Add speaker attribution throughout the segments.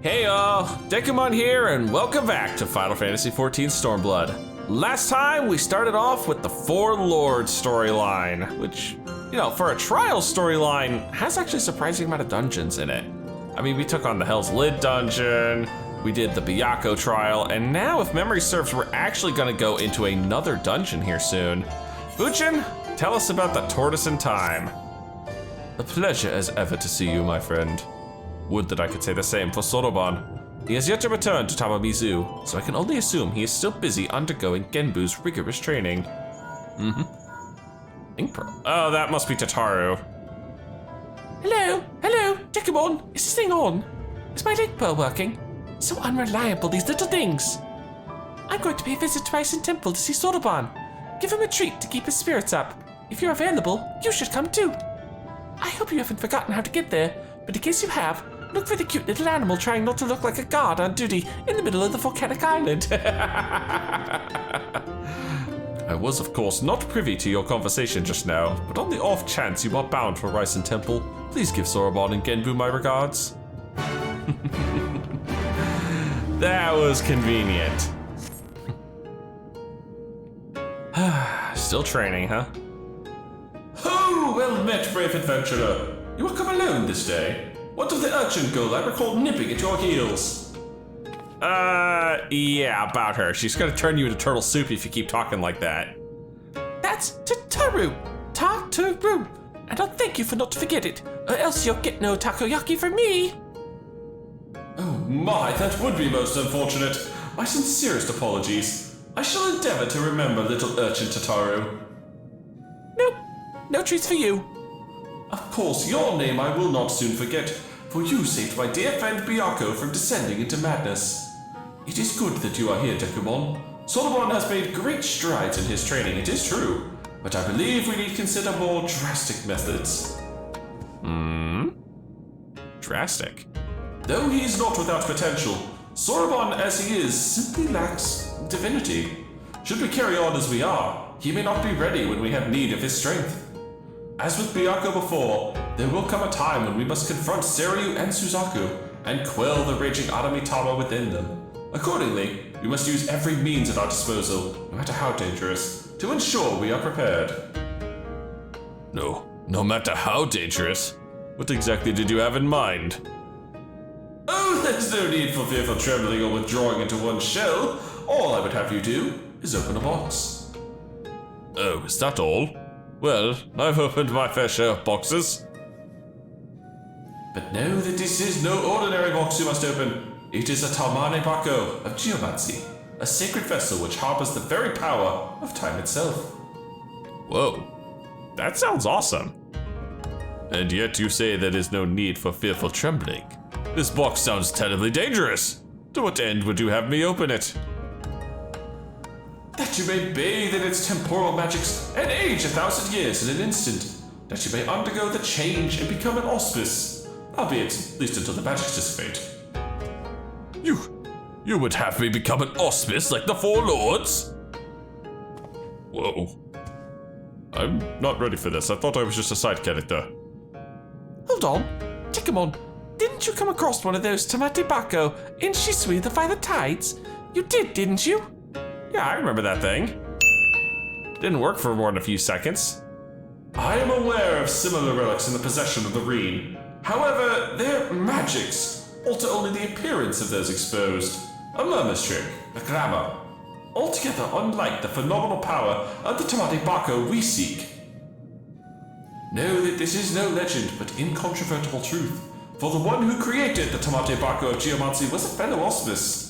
Speaker 1: Hey y'all, Dekumon here and welcome back to Final Fantasy XIV Stormblood. Last time we started off with the Four Lords storyline, which, you know, for a trial storyline, has actually a surprising amount of dungeons in it. I mean, we took on the Hell's Lid dungeon, we did the Byakuya trial, and now if memory serves, we're actually gonna go into another dungeon here soon. Buchin, tell us about the Tortoise in Time. A pleasure as ever to see you, my friend. Would that I could say the same for Soroban. He has yet to return to Tamamizu, so I can only assume he is still busy undergoing Genbu's rigorous training. Oh, that must be Tataru.
Speaker 2: Hello, Dekumon, is this thing on? Is my link pearl working? So unreliable, these little things. I'm going to pay a visit to Ryzen Temple to see Soroban. Give him a treat to keep his spirits up. If you're available, you should come too. I hope you haven't forgotten how to get there, but in case you have, look for the cute little animal trying not to look like a god on duty in the middle of the volcanic island.
Speaker 1: I was, of course, not privy to your conversation just now, but on the off chance you are bound for Ryzen Temple, please give Soroban and Genbu my regards. That was convenient. Still training, huh? Oh, well met, brave adventurer. You have come alone this day. What of the urchin girl I recall nipping at your heels? Yeah, about her. She's gonna turn you into turtle soup if you keep talking like that.
Speaker 2: That's Tataru. Tataru. And I'll thank you for not to forget it, or else you'll get no takoyaki from me.
Speaker 1: Oh my, that would be most unfortunate. My sincerest apologies. I shall endeavor to remember little urchin Tataru.
Speaker 2: Nope, no treats for you.
Speaker 1: Of course, your name I will not soon forget, for you saved my dear friend Byakuya from descending into madness. It is good that you are here, Dekumon. Soroban has made great strides in his training, it is true, but I believe we need to consider more drastic methods. Drastic? Though he is not without potential, Soroban as he is simply lacks divinity. Should we carry on as we are, he may not be ready when we have need of his strength. As with Byakuya before, there will come a time when we must confront Seiryu and Suzaku and quell the raging Aramitama within them. Accordingly, we must use every means at our disposal, no matter how dangerous, to ensure we are prepared. No matter how dangerous? What exactly did you have in mind? Oh, there's no need for fearful trembling or withdrawing into one's shell. All I would have you do is open a box. Oh, is that all? Well, I've opened my fair share of boxes. But know that this is no ordinary box you must open. It is a Tamane Bako of Geomancy, a sacred vessel which harbors the very power of time itself. Whoa, that sounds awesome. And yet you say there is no need for fearful trembling. This box sounds terribly dangerous. To what end would you have me open it? That you may bathe in its temporal magics and age 1,000 years in an instant. That you may undergo the change and become an auspice, albeit at least until the magics dissipate. You would have me become an auspice like the Four Lords? Whoa. I'm not ready for this. I thought I was just a side character.
Speaker 2: Hold on, Dekumon, didn't you come across one of those Tamate Bako in Shisui the Violet Tides? You did, didn't you?
Speaker 1: Yeah, I remember that thing. Didn't work for more than a few seconds. I am aware of similar relics in the possession of the Reen. However, their magics alter only the appearance of those exposed. A murmur's trick, a glamour. Altogether unlike the phenomenal power of the Tamate Bako we seek. Know that this is no legend, but incontrovertible truth. For the one who created the Tamate Bako of Geomancy was a fellow auspice.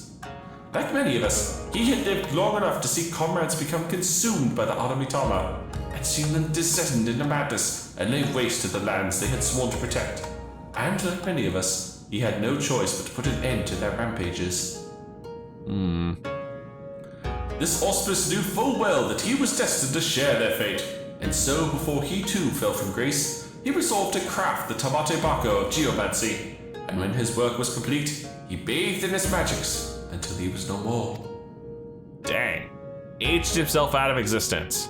Speaker 1: Like many of us, he had lived long enough to see comrades become consumed by the Aramitama, and seen them descend into madness and lay waste to the lands they had sworn to protect. And like many of us, he had no choice but to put an end to their rampages. This auspice knew full well that he was destined to share their fate, and so before he too fell from grace, he resolved to craft the Tamate Bako of Geomancy, and when his work was complete, he bathed in his magics until he was no more. Dang, aged himself out of existence.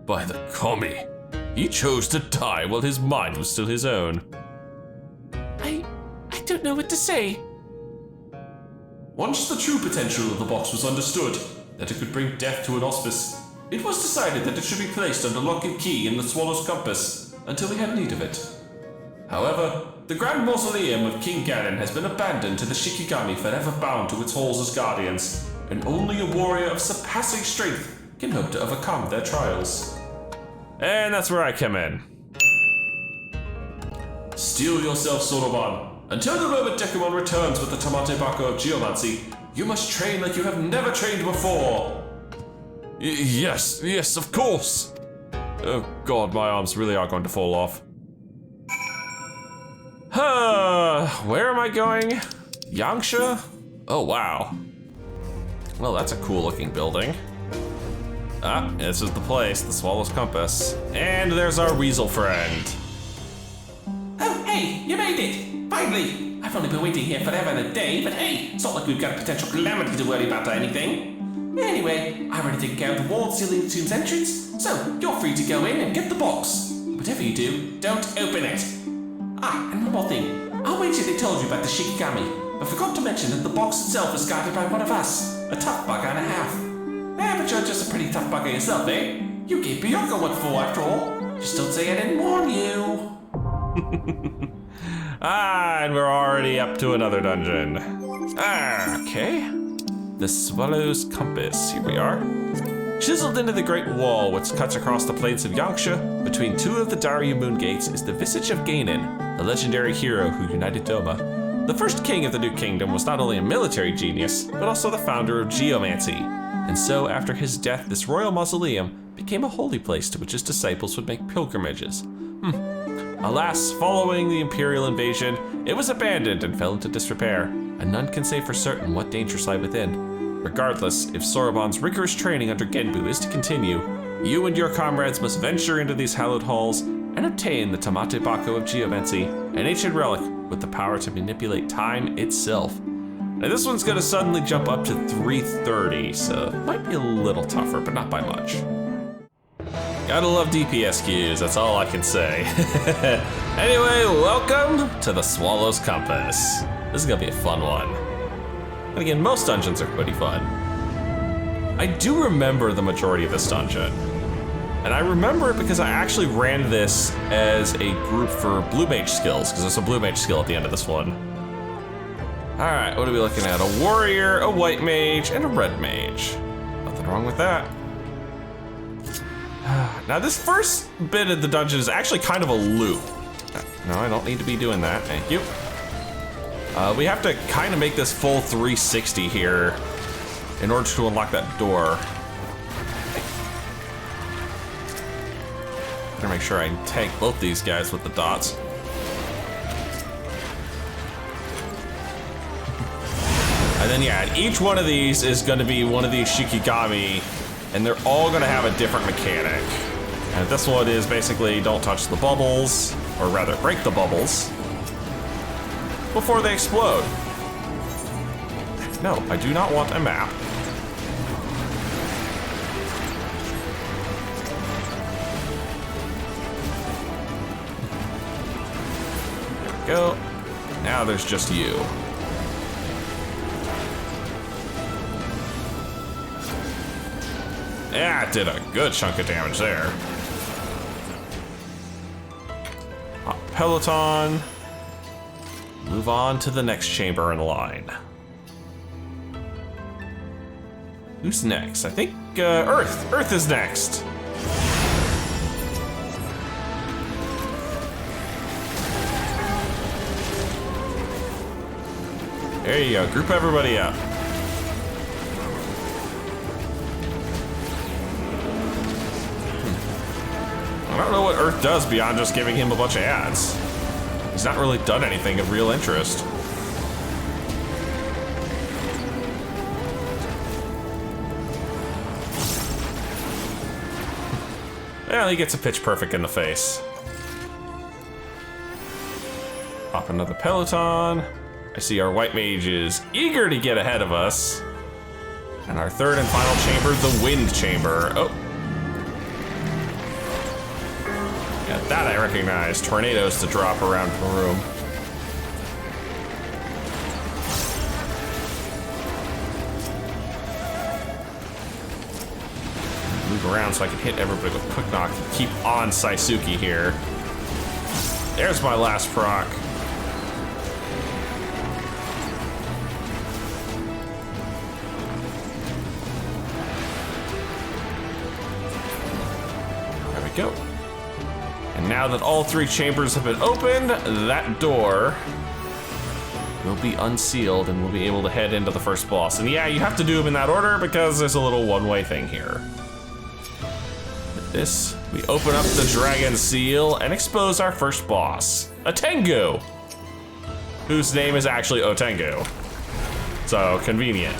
Speaker 1: By the Kami, he chose to die while his mind was still his own.
Speaker 2: I don't know what to say.
Speaker 1: Once the true potential of the box was understood, that it could bring death to an auspice, it was decided that it should be placed under lock and key in the Swallow's compass until we had need of it. However, the Grand Mausoleum of King Ganon has been abandoned to the Shikigami forever bound to its halls as guardians, and only a warrior of surpassing strength can hope to overcome their trials. And that's where I come in. Steel yourself, Sonoban. Until the moment Dekumon returns with the Tamate Bako of Geomancy, you must train like you have never trained before. Yes, of course. Oh god, my arms really are going to fall off. Where am I going? Yangsha? Oh wow. Well, that's a cool looking building. Ah, this is the place, the Swallow's Compass. And there's our weasel friend.
Speaker 2: Oh, hey, you made it! Finally! I've only been waiting here forever and a day, but hey, it's not like we've got a potential calamity to worry about or anything. Anyway, I've already taken care of the wall sealing the tomb's entrance, so you're free to go in and get the box. Whatever you do, don't open it. Ah, and one more thing. I'll wait till they told you about the Shikigami, but forgot to mention that the box itself is guarded by one of us, a tough bugger and a half. But you're just a pretty tough bugger yourself, eh? You gave Biyoko what for, after all. Just don't say I didn't warn you.
Speaker 1: And we're already up to another dungeon. Okay. The Swallow's Compass, here we are. Chiseled into the Great Wall, which cuts across the plains of Yangsha, between two of the Daryu Moon Gates is the visage of Ganon, the legendary hero who united Doma. The first king of the New Kingdom was not only a military genius, but also the founder of geomancy. And so, after his death, this royal mausoleum became a holy place to which his disciples would make pilgrimages. Alas, following the Imperial invasion, it was abandoned and fell into disrepair, and none can say for certain what dangers lie within. Regardless, if Soroban's rigorous training under Genbu is to continue, you and your comrades must venture into these hallowed halls and obtain the Tamate Bako of Geomancy, an ancient relic with the power to manipulate time itself. Now this one's gonna suddenly jump up to 330, so it might be a little tougher, but not by much. Gotta love DPS queues, that's all I can say. Anyway, welcome to the Swallow's Compass. This is gonna be a fun one. And again, most dungeons are pretty fun. I do remember the majority of this dungeon. And I remember it because I actually ran this as a group for Blue Mage skills, because there's a Blue Mage skill at the end of this one. All right, what are we looking at? A warrior, a white mage, and a red mage. Nothing wrong with that. Now this first bit of the dungeon is actually kind of a loop. No, I don't need to be doing that, thank you. We have to kind of make this full 360 here in order to unlock that door. Better make sure I tank both these guys with the dots. And then yeah, each one of these is gonna be one of these Shikigami, and they're all gonna have a different mechanic. And this one is basically don't touch the bubbles, or rather break the bubbles, before they explode. No, I do not want a map. There we go. Now there's just you. Yeah, it did a good chunk of damage there. Hot Peloton. Move on to the next chamber in line. Who's next? I think Earth. Earth is next. There you go, group everybody up. I don't know what Earth does beyond just giving him a bunch of ads. He's not really done anything of real interest. Well, he gets a pitch perfect in the face. Pop another Peloton. I see our white mage is eager to get ahead of us. And our third and final chamber, the wind chamber. Oh. Yeah, that I recognize. Tornadoes to drop around the room. around so I can hit everybody with Quick Knock and keep on Saisuke here. There's my last proc. There we go. And now that all 3 chambers have been opened, that door will be unsealed and we'll be able to head into the first boss. And yeah, you have to do them in that order because there's a little one-way thing here. With this, we open up the dragon seal and expose our first boss, a Tengu, whose name is actually Otengu. So convenient.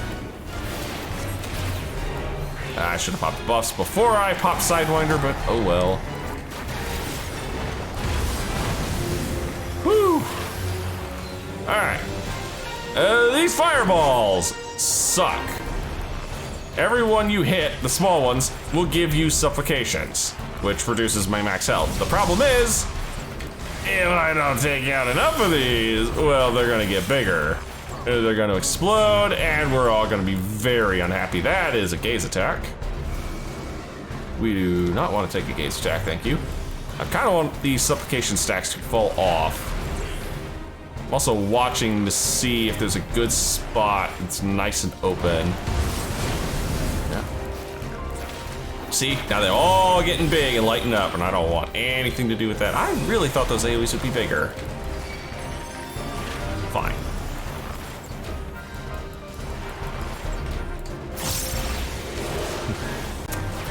Speaker 1: I should have popped buffs before I popped Sidewinder, but oh well. Whew. All right. These fireballs suck. Every one you hit, the small ones, will give you supplications, which reduces my max health. The problem is, if I don't take out enough of these, well, they're gonna get bigger. They're gonna explode, and we're all gonna be very unhappy. That is a gaze attack. We do not want to take a gaze attack, thank you. I kind of want these supplication stacks to fall off. I'm also watching to see if there's a good spot that's nice and open. Yeah. See, now they're all getting big and lighting up, and I don't want anything to do with that. I really thought those AoEs would be bigger. Fine.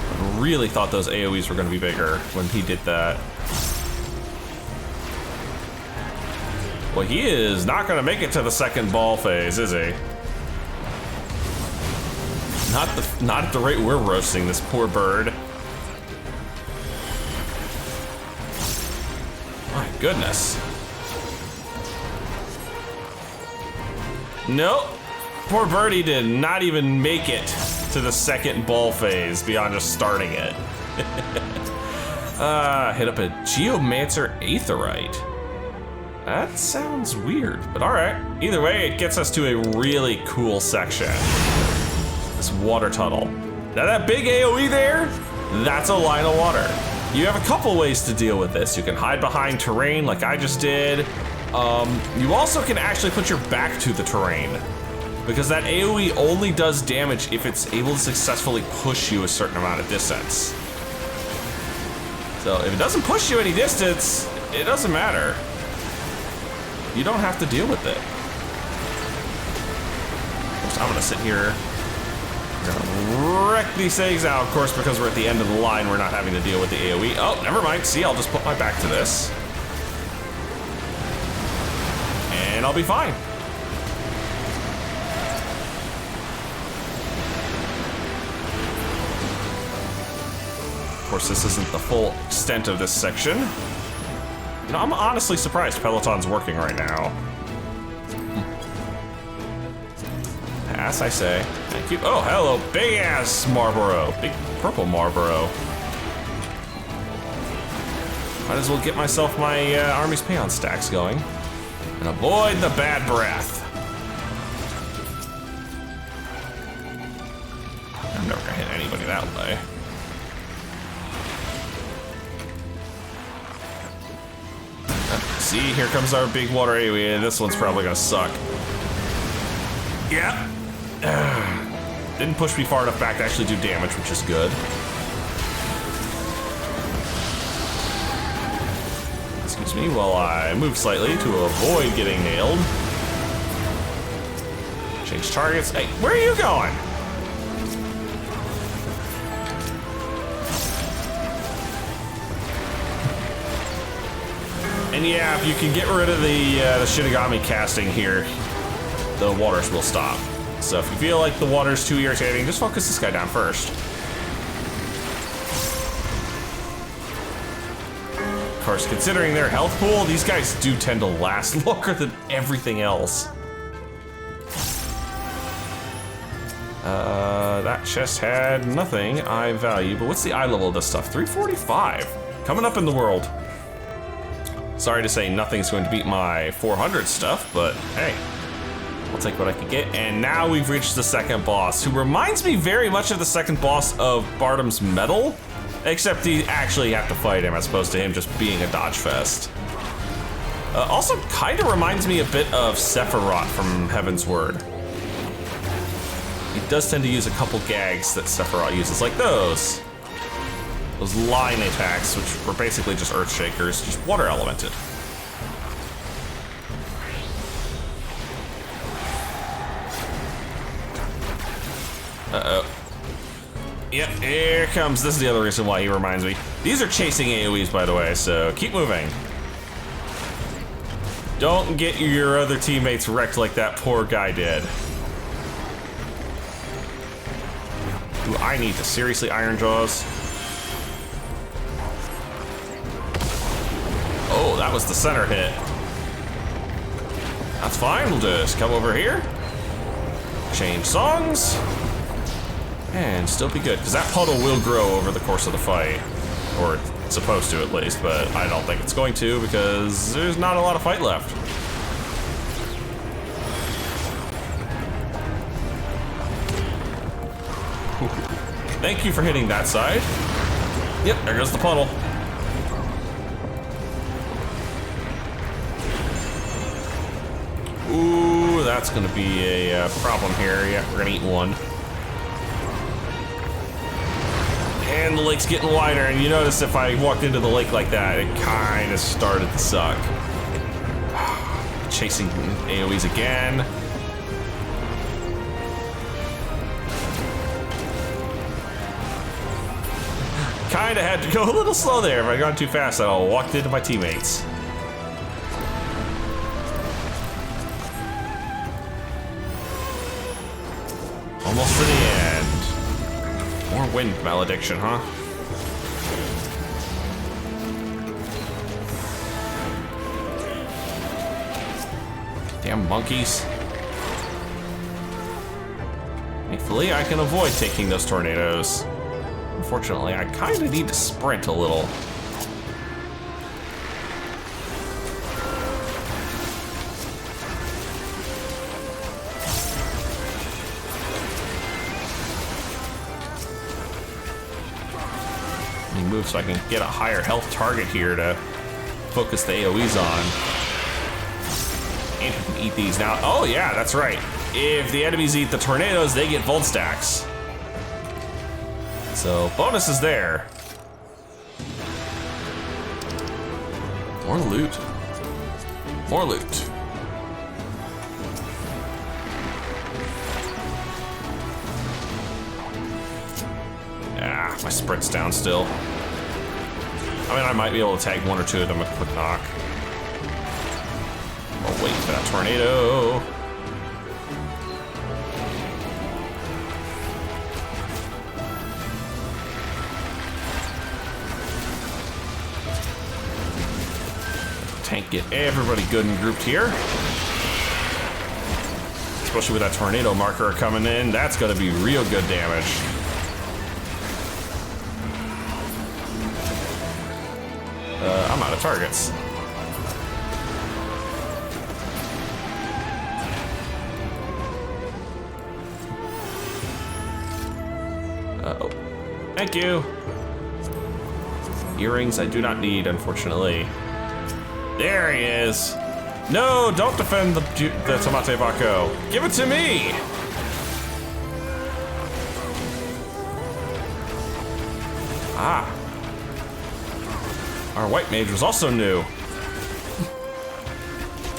Speaker 1: I really thought those AoEs were going to be bigger when he did that. Well, he is not going to make it to the second ball phase, is he? Not at the rate we're roasting this poor bird. My goodness. Nope. Poor birdie did not even make it to the second ball phase beyond just starting it. Hit up a Geomancer Aetherite. That sounds weird, but all right. Either way, it gets us to a really cool section. This water tunnel. Now that big AoE there, that's a line of water. You have a couple ways to deal with this. You can hide behind terrain like I just did. You also can actually put your back to the terrain because that AoE only does damage if it's able to successfully push you a certain amount of distance. So if it doesn't push you any distance, it doesn't matter. You don't have to deal with it. So I'm gonna sit here. We're gonna wreck these things out, of course, because we're at the end of the line, we're not having to deal with the AoE. Oh, never mind. See, I'll just put my back to this. And I'll be fine. Of course, this isn't the full extent of this section. You know, I'm honestly surprised Peloton's working right now. Pass, I say. Thank you. Oh, hello, big ass Marlboro. Big purple Marlboro. Might as well get myself my Army's Payon stacks going and avoid the bad breath. I'm never gonna hit anybody that way. See, here comes our big water AoE. This one's probably gonna suck. Yeah. Didn't push me far enough back to actually do damage, which is good. Excuse me while I move slightly to avoid getting nailed. Change targets. Hey, where are you going? And yeah, if you can get rid of the Shinigami casting here, the waters will stop. So if you feel like the water's too irritating, just focus this guy down first. Of course, considering their health pool, these guys do tend to last longer than everything else. That chest had nothing I value, but what's the eye level of this stuff? 345. Coming up in the world. Sorry to say nothing's going to beat my 400 stuff, but hey, I'll take what I can get. And now we've reached the second boss, who reminds me very much of the second boss of Bardom's Metal, except you actually have to fight him as opposed to him just being a dodge fest. Also kind of reminds me a bit of Sephiroth from Heavensward. He does tend to use a couple gags that Sephiroth uses, like those. Those line attacks, which were basically just earth shakers, just water elemented. Uh-oh. Yep, here comes. This is the other reason why he reminds me. These are chasing AoEs, by the way, so keep moving. Don't get your other teammates wrecked like that poor guy did. Ooh, I need to seriously Iron Jaws. Oh, that was the center hit. That's fine, we'll just come over here. Change songs. And still be good, because that puddle will grow over the course of the fight. Or it's supposed to at least, but I don't think it's going to because there's not a lot of fight left. Thank you for hitting that side. Yep, there goes the puddle. Ooh, that's gonna be a problem here. Yeah, we're gonna eat one. And the lake's getting wider, and you notice if I walked into the lake like that, it kind of started to suck. Chasing AoEs again. Kinda had to go a little slow there. If I got too fast, I walked into my teammates. Almost to the end. More wind malediction, huh? Damn monkeys. Thankfully, I can avoid taking those tornadoes. Unfortunately, I kind of need to sprint a little. Let me move so I can get a higher health target here to focus the AoEs on. And you can eat these now. Oh yeah, that's right. If the enemies eat the tornadoes, they get volt stacks. So, bonus is there. More loot. More loot. Ah, my sprint's down still. I mean, I might be able to tag one or two of them with a quick knock. I'll wait for that tornado. Tank, get everybody good and grouped here. Especially with that tornado marker coming in, that's gonna be real good damage. I'm out of targets. Uh-oh. Thank you. Earrings I do not need, unfortunately. There he is. No, don't defend the Tomate Bako. Give it to me. Ah. Our white mage was also new.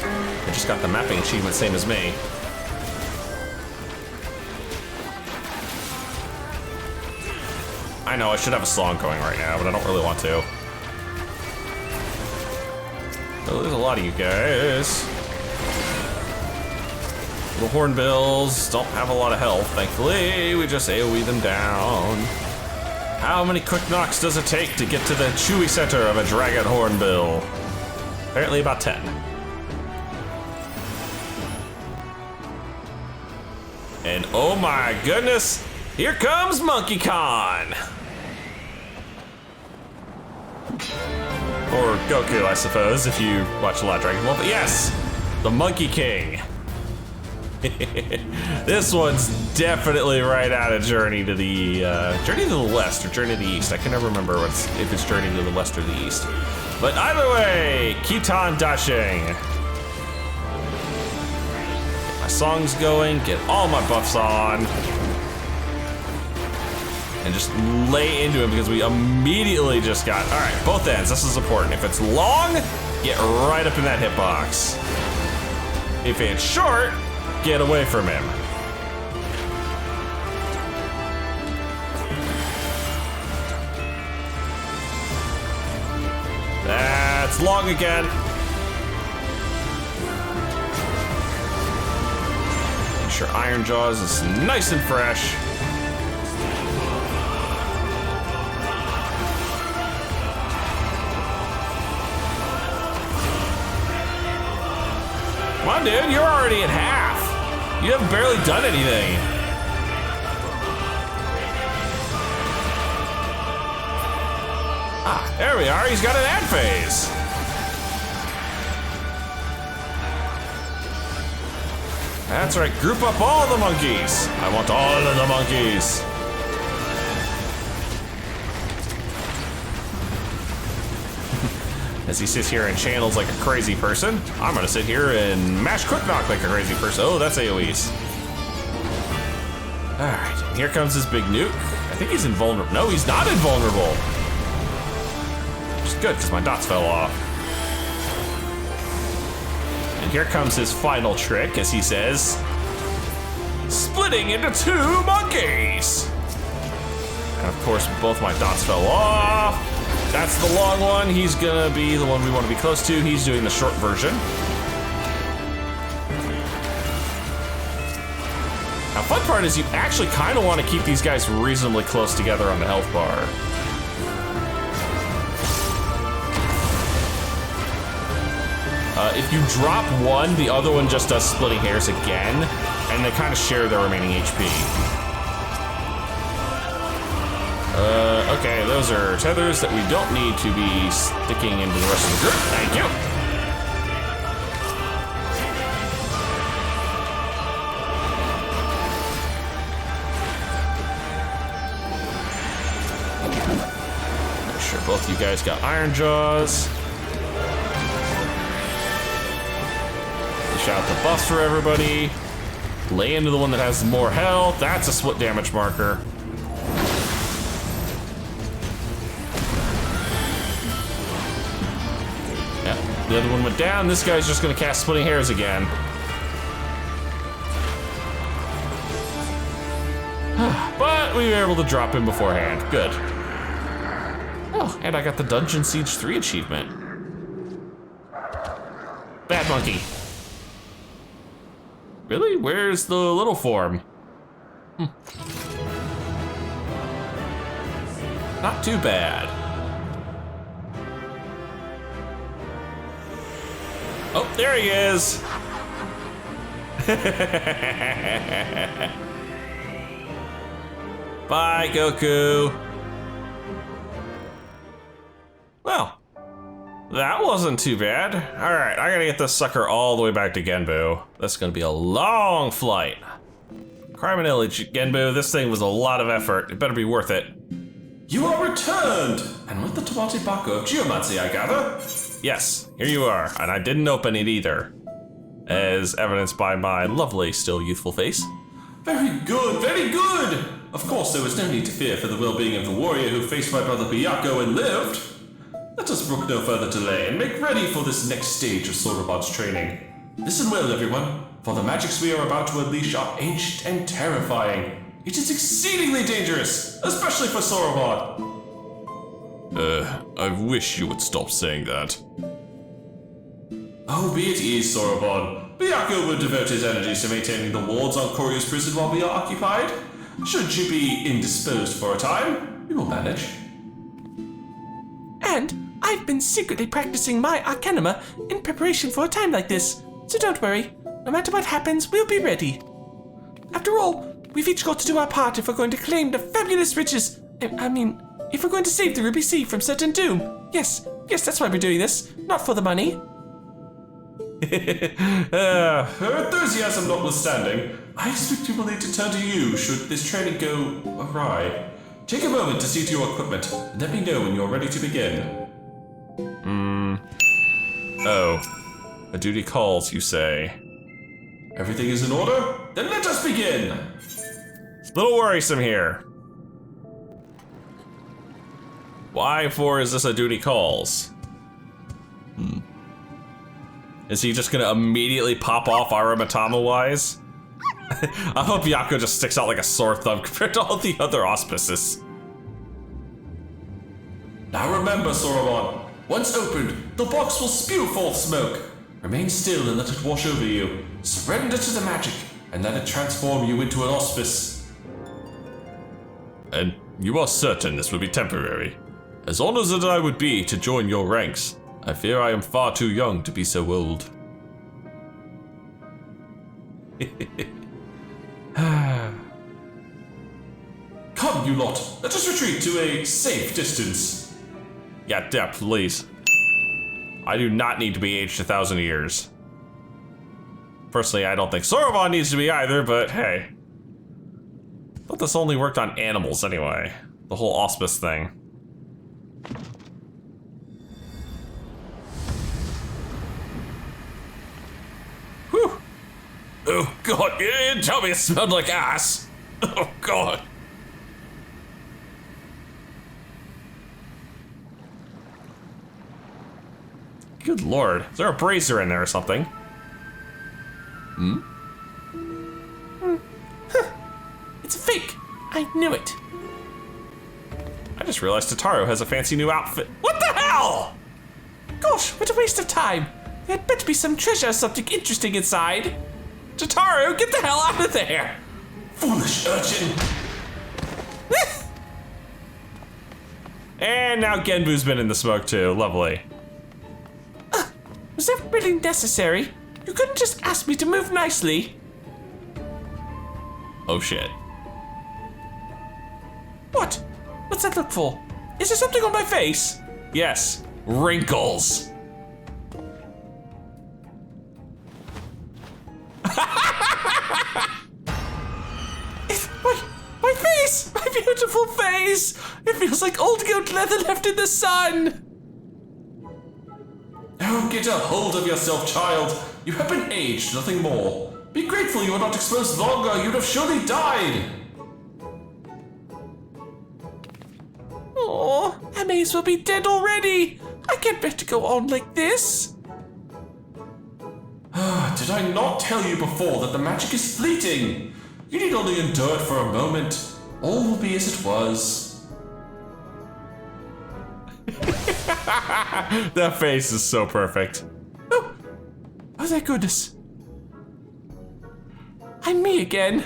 Speaker 1: I just got the mapping achievement, same as me. I know, I should have a song going right now, but I don't really want to. Oh, there's a lot of you guys. Little hornbills don't have a lot of health, thankfully. We just AoE them down. How many quick knocks does it take to get to the chewy center of a dragon hornbill? Apparently about 10. And oh my goodness, here comes Monkey Khan! Or Goku, I suppose, if you watch a lot of Dragon Ball. But yes, the Monkey King. This one's definitely right out of Journey to the West or Journey to the East. I can never remember if it's Journey to the West or the East. But either way, keep on dashing. Get my songs going, get all my buffs on. And just lay into it because we immediately just got, all right, both ends, this is important. If it's long, get right up in that hitbox. If it's short, get away from him. That's long again. Make sure Iron Jaws is nice and fresh. Come on, dude, you're already at half. You haven't barely done anything. Ah, there we are. He's got an ad phase. That's right. Group up all the monkeys. I want all of the monkeys. As he sits here and channels like a crazy person, I'm gonna sit here and mash quick knock like a crazy person. Oh, that's AoEs. All right, here comes his big nuke. I think he's invulnerable. No, he's not invulnerable. Which is good, because my dots fell off. And here comes his final trick, as he says, splitting into two monkeys. And of course, both my dots fell off. That's the long one. He's gonna be the one we want to be close to. He's doing the short version. Now, fun part is you actually kind of want to keep these guys reasonably close together on the health bar. If you drop one, the other one just does splitting hairs again, and they kind of share their remaining HP. Okay, those are tethers that we don't need to be sticking into the rest of the group. Thank you. Make sure both you guys got Iron Jaws. Dish out the buffs for everybody. Lay into the one that has more health. That's a split damage marker. The other one went down. This guy's just gonna cast Splitting Hairs again. But we were able to drop him beforehand. Good. Oh, and I got the Dungeon Siege 3 achievement. Bad monkey. Really? Where's the little form? Not too bad. Oh, there he is. Bye, Goku. Well, that wasn't too bad. All right, I gotta get this sucker all the way back to Genbu. That's gonna be a long flight. Criminally, Genbu, this thing was a lot of effort. It better be worth it. You are returned, and with the Tomate Baku of Geomancy, I gather? Yes, here you are, and I didn't open it either, as evidenced by my lovely, still youthful face. Very good, very good! Of course, there was no need to fear for the well-being of the warrior who faced my brother Byakuo and lived. Let us brook no further delay and make ready for this next stage of Soroban's training. Listen well, everyone, for the magics we are about to unleash are ancient and terrifying. It is exceedingly dangerous, especially for Soroban. I wish you would stop saying that. Oh, be at ease, Soroban. Byakuo will devote his energies to maintaining the wards on Koryu's prison while we are occupied. Should you be indisposed for a time, we will manage.
Speaker 2: And I've been secretly practicing my Arcanima in preparation for a time like this. So don't worry. No matter what happens, we'll be ready. After all, we've each got to do our part if we're going to claim the fabulous riches. I mean, if we're going to save the Ruby Sea from certain doom. Yes, that's why we're doing this. Not for the money.
Speaker 1: Her enthusiasm notwithstanding, I expect we will need to turn to you should this training go awry. Take a moment to see to your equipment, and let me know when you're ready to begin.
Speaker 2: Oh. A duty calls, you say?
Speaker 1: Everything is in order? Then let us begin!
Speaker 2: It's a little worrisome here. Why for is this a duty calls? Is he just gonna immediately pop off Aramatama-wise? I hope Yako just sticks out like a sore thumb compared to all the other auspices.
Speaker 1: Now remember, Soroban, once opened, the box will spew forth smoke. Remain still and let it wash over you. Surrender to the magic, and let it transform you into an auspice.
Speaker 2: And you are certain this would be temporary? As honored as I would be to join your ranks, I fear I am far too young to be so old.
Speaker 1: Come, you lot, let us retreat to a safe distance.
Speaker 2: Yeah, please. I do not need to be aged 1,000 years. Personally, I don't think Soroban needs to be either, but hey. I thought this only worked on animals anyway. The whole auspice thing. Whew. Oh god, you didn't tell me it smelled like ass. Oh god. Good lord, is there a brazier in there or something?
Speaker 3: It's a fake. I knew it.
Speaker 2: I just realized Tataru has a fancy new outfit. What the hell?
Speaker 3: Gosh, what a waste of time. There had better be some treasure or something interesting inside.
Speaker 2: Tataru, get the hell out of there!
Speaker 1: Foolish urchin.
Speaker 2: And now Genbu's been in the smoke too, lovely.
Speaker 3: Was that really necessary? You couldn't just ask me to move nicely.
Speaker 2: Oh shit.
Speaker 3: What? What's that look for? Is there something on my face?
Speaker 2: Yes, wrinkles.
Speaker 3: My face! My beautiful face! It feels like old goat leather left in the sun!
Speaker 1: Oh, get a hold of yourself, child. You have been aged, nothing more. Be grateful you were not exposed longer. You'd have surely died.
Speaker 3: Oh, I may as well be dead already. I can't bear to go on like this.
Speaker 1: Did I not tell you before that the magic is fleeting? You need only endure it for a moment. All will be as it was.
Speaker 2: That face is so perfect.
Speaker 3: Oh, thank goodness. I'm me again.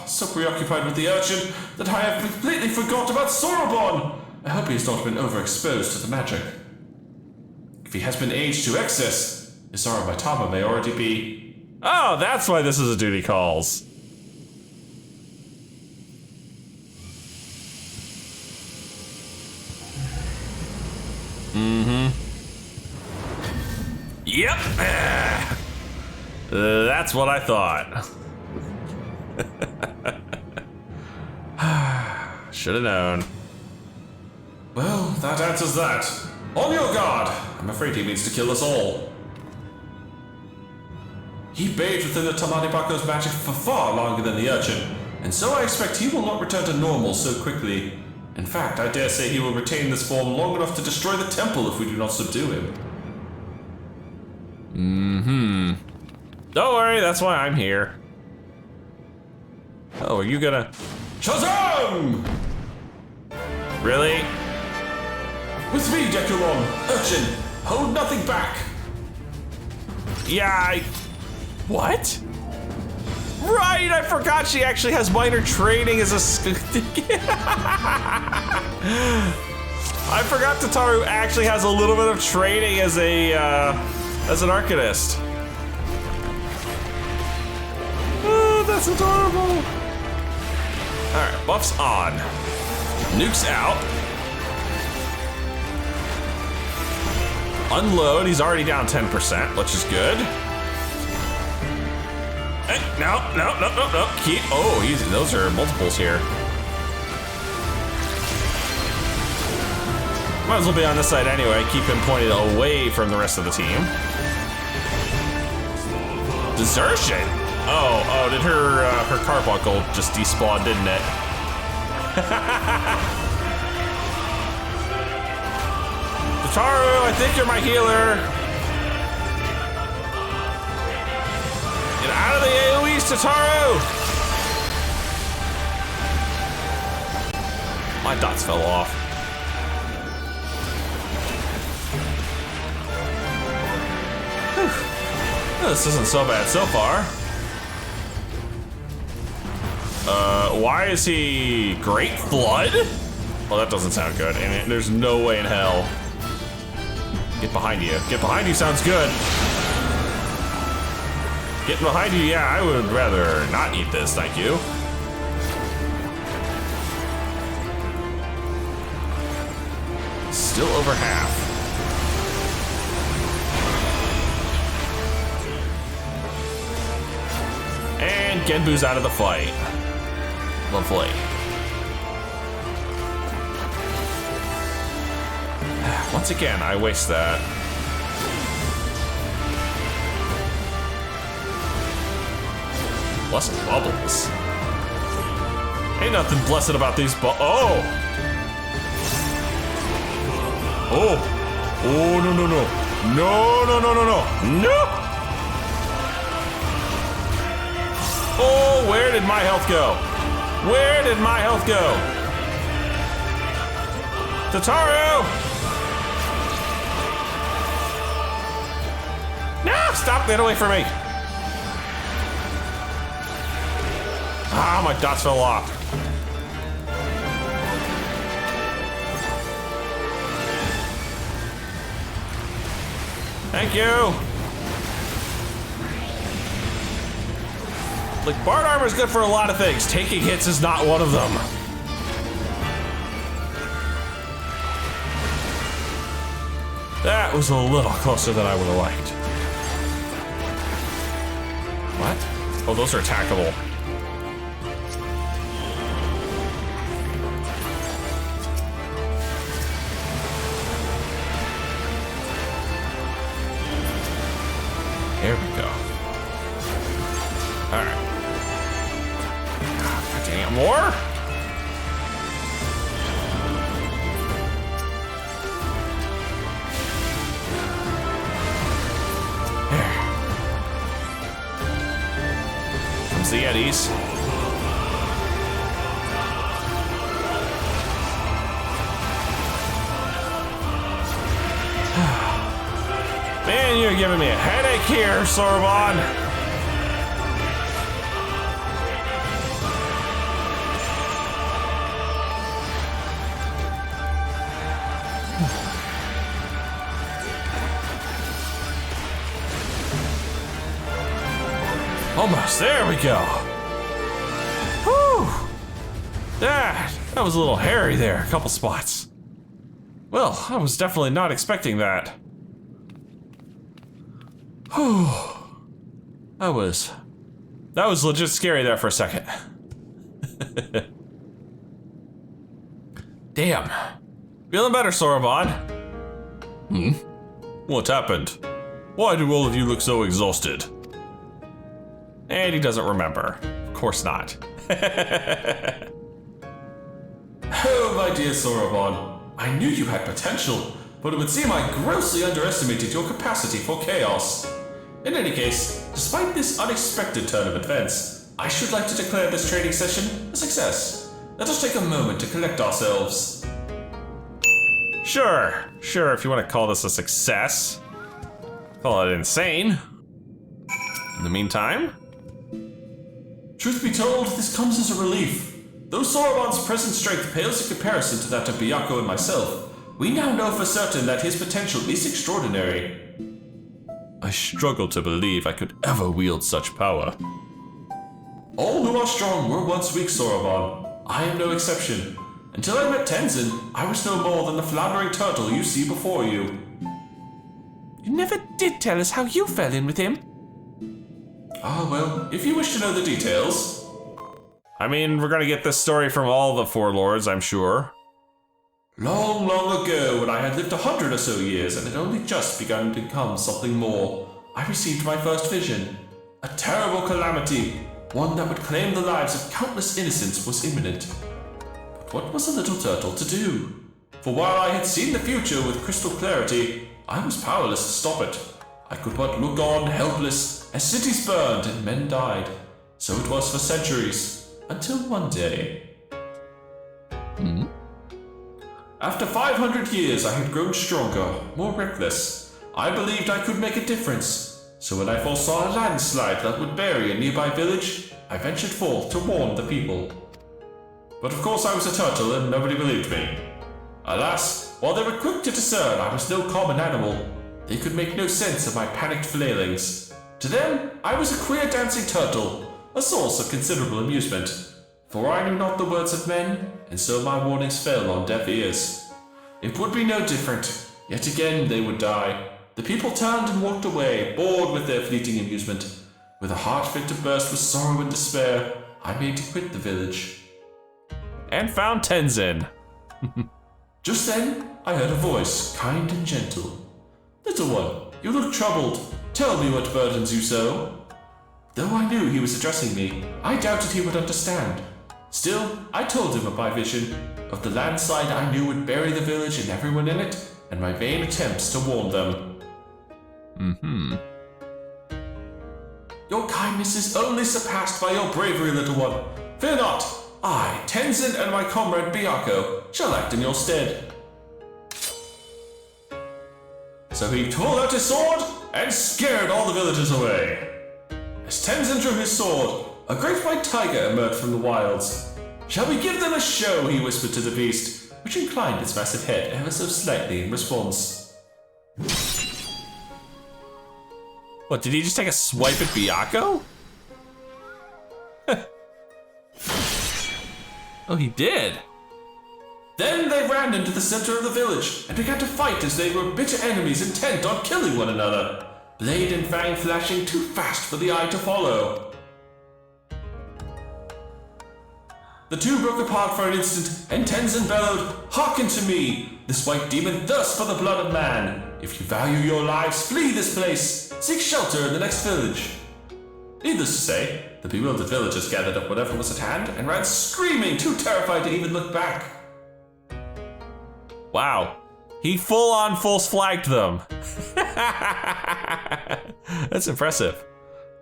Speaker 1: So preoccupied with the urchin that I have completely forgot about Soroban. I hope he has not been overexposed to the magic. If he has been aged to excess, his Aramatama may already be...
Speaker 2: Oh, that's why this is a duty calls. Yep. That's what I thought. Should have known.
Speaker 1: Well, that answers that. On your guard! I'm afraid he means to kill us all. He bathed within the Tamanibako's magic for far longer than the urchin, and so I expect he will not return to normal so quickly. In fact, I dare say he will retain this form long enough to destroy the temple if we do not subdue him.
Speaker 2: Don't worry, that's why I'm here. Oh, are you gonna...
Speaker 1: Shazam!
Speaker 2: Really?
Speaker 1: With me, Dekumon! Urchin, hold nothing back!
Speaker 2: Yeah, What? Right, I forgot she actually has minor training as a... I forgot Tataru actually has a little bit of training as a, as an arcanist. Oh, that's adorable. All right, buffs on. Nukes out.
Speaker 1: Unload, he's already down 10%, which is good. Hey, no. Keep, oh, those are multiples here. Might as well be on this side anyway, keep him pointed away from the rest of the team. Desertion? Oh, did her carbuncle just despawn, didn't it? Tataru, I think you're my healer. Get out of the AoEs, Tataru! My dots fell off. Whew. This isn't so bad so far. Why is he Great Flood? Well, that doesn't sound good, and there's no way in hell. Get behind you. Get behind you sounds good. Getting behind you, yeah, I would rather not eat this, thank you. Still over half. And Genbu's out of the fight. Lovely. Once again, I waste that. Blessed bubbles. Ain't nothing blessed about these oh! Oh, no. No! Oh, where did my health go? Where did my health go? Tataru! No, stop, get away from me. Ah, my dots fell off. Thank you. Like, bard armor is good for a lot of things. Taking hits is not one of them. That was a little closer than I would have liked. What? Oh, those are attackable. There we go. All right. God dang it, more? There. Comes the Yetis. Man, you're giving me a headache here, Sorbonne. Almost, there we go. Whew. That was a little hairy there, a couple spots. Well, I was definitely not expecting that. Whew. That was legit scary there for a second. Damn. Feeling better, Sorbonne. What happened? Why do all of you look so exhausted? And he doesn't remember. Of course not. Oh, my dear Sorbonne. I knew you had potential, but it would seem I grossly underestimated your capacity for chaos. In any case, despite this unexpected turn of events, I should like to declare this training session a success. Let us take a moment to collect ourselves. Sure, if you want to call this a success. Call it insane. In the meantime, truth be told, this comes as a relief. Though Sorbonne's present strength pales in comparison to that of Byakuya and myself, we now know for certain that his potential is extraordinary. I struggle to believe I could ever wield such power. All who are strong were once weak, Sorbonne. I am no exception. Until I met Tenzin, I was no more than the floundering turtle you see before you.
Speaker 3: You never did tell us how you fell in with him.
Speaker 1: Ah, well, if you wish to know the details.
Speaker 2: I mean, we're gonna get this story from all the four lords, I'm sure.
Speaker 1: Long, long ago, when I had lived 100 or so years and had only just begun to become something more, I received my first vision. A terrible calamity, one that would claim the lives of countless innocents, was imminent. But what was a little turtle to do? For while I had seen the future with crystal clarity, I was powerless to stop it. I could but look on, helpless, as cities burned and men died. So it was for centuries, until one day. After 500 years, I had grown stronger, more reckless. I believed I could make a difference. So when I foresaw a landslide that would bury a nearby village, I ventured forth to warn the people. But of course I was a turtle and nobody believed me. Alas, while they were quick to discern I was no common animal, they could make no sense of my panicked flailings. To them, I was a queer dancing turtle, a source of considerable amusement. For I knew not the words of men, and so my warnings fell on deaf ears. It would be no different. Yet again they would die. The people turned and walked away, bored with their fleeting amusement. With a heart fit to burst with sorrow and despair, I made to quit the village.
Speaker 2: And found Tenzin.
Speaker 1: Just then, I heard a voice, kind and gentle. Little one, you look troubled. Tell me what burdens you so. Though I knew he was addressing me, I doubted he would understand. Still, I told him of my vision, of the landslide I knew would bury the village and everyone in it, and my vain attempts to warn them. Your kindness is only surpassed by your bravery, little one. Fear not. I, Tenzin, and my comrade Byakko shall act in your stead. So he pulled out his sword and scared all the villagers away. As Tenzin drew his sword, a great white tiger emerged from the wilds. Shall we give them a show? He whispered to the beast, which inclined its massive head ever so slightly in response.
Speaker 2: What, did he just take a swipe at Byakko? Oh, he did.
Speaker 1: Then they ran into the center of the village and began to fight as they were bitter enemies intent on killing one another. Blade and fang flashing too fast for the eye to follow. The two broke apart for an instant, and Tenzin bellowed, "Hearken to me! This white demon thirsts for the blood of man. If you value your lives, flee this place. Seek shelter in the next village." Needless to say, the bewildered villagers gathered up whatever was at hand and ran screaming, too terrified to even look back.
Speaker 2: Wow. He full-on false-flagged them. That's impressive.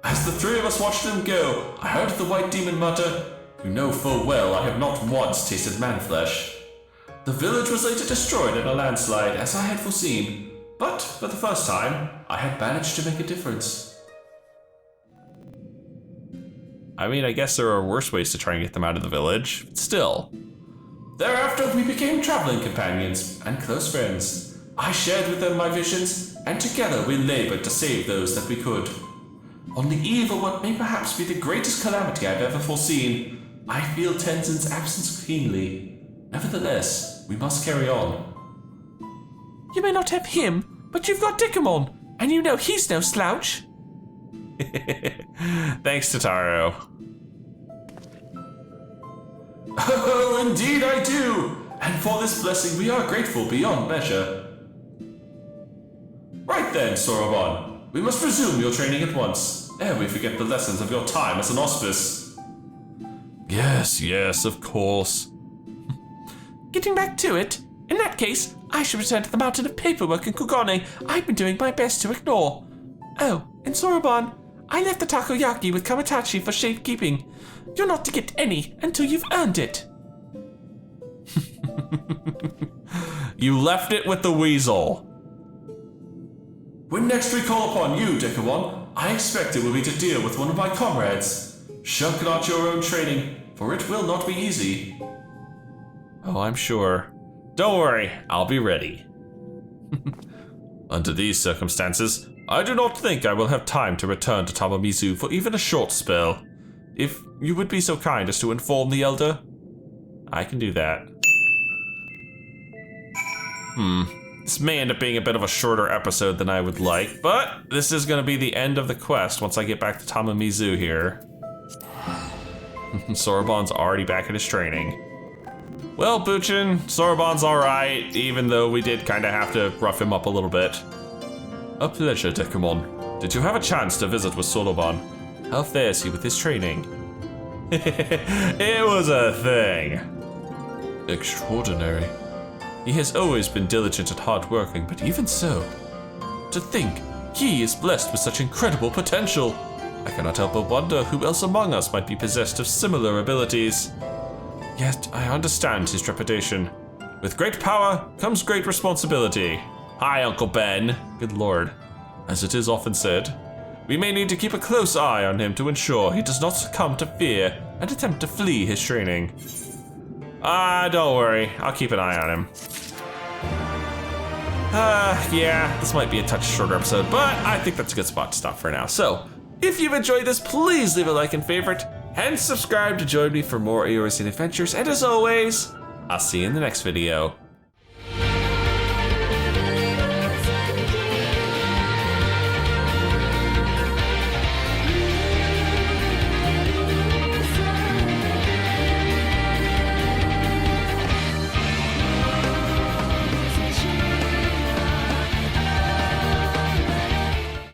Speaker 1: As the three of us watched them go, I heard the white demon mutter, "You know full well I have not once tasted man-flesh." The village was later destroyed in a landslide, as I had foreseen, but for the first time, I had managed to make a difference.
Speaker 2: I mean, I guess there are worse ways to try and get them out of the village, but still.
Speaker 1: Thereafter, we became traveling companions and close friends. I shared with them my visions, and together we labored to save those that we could. On the eve of what may perhaps be the greatest calamity I've ever foreseen, I feel Tenzin's absence keenly. Nevertheless, we must carry on.
Speaker 3: You may not have him, but you've got Dekumon, and you know he's no slouch.
Speaker 2: Thanks, Totaro.
Speaker 1: Oh, indeed I do! And for this blessing we are grateful beyond measure. Right then, Soroban, we must resume your training at once, ere we forget the lessons of your time as an auspice.
Speaker 2: Yes, of course.
Speaker 3: Getting back to it, in that case, I should return to the mountain of paperwork in Kugane I've been doing my best to ignore. Oh, and Soroban, I left the takoyaki with Kamatachi for safekeeping. You're not to get any until you've earned it.
Speaker 2: You left it with the weasel.
Speaker 1: When next we call upon you, Dekumon, I expect it will be to deal with one of my comrades. Shirk not your own training, for it will not be easy.
Speaker 2: Oh, I'm sure. Don't worry, I'll be ready. Under these circumstances, I do not think I will have time to return to Tamamizu for even a short spell. If you would be so kind as to inform the Elder, I can do that.
Speaker 1: This may end up being a bit of a shorter episode than I would like, but this is gonna be the end of the quest once I get back to Tamamizu here. Soroban's already back at his training. Well, Buchin, Soroban's alright, even though we did kinda have to rough him up a little bit. A pleasure, Dekumon. Did you have a chance to visit with Soroban? How fares he with his training? It was a thing. Extraordinary. He has always been diligent and hardworking, but even so, to think he is blessed with such incredible potential. I cannot help but wonder who else among us might be possessed of similar abilities. Yet I understand his trepidation. With great power comes great responsibility. Hi, Uncle Ben. Good lord. As it is often said, we may need to keep a close eye on him to ensure he does not succumb to fear and attempt to flee his training. Don't worry, I'll keep an eye on him. Yeah, this might be a touch shorter episode, but I think that's a good spot to stop for now. So, if you've enjoyed this, please leave a like and favorite, and subscribe to join me for more Eorzean adventures, and as always, I'll see you in the next video.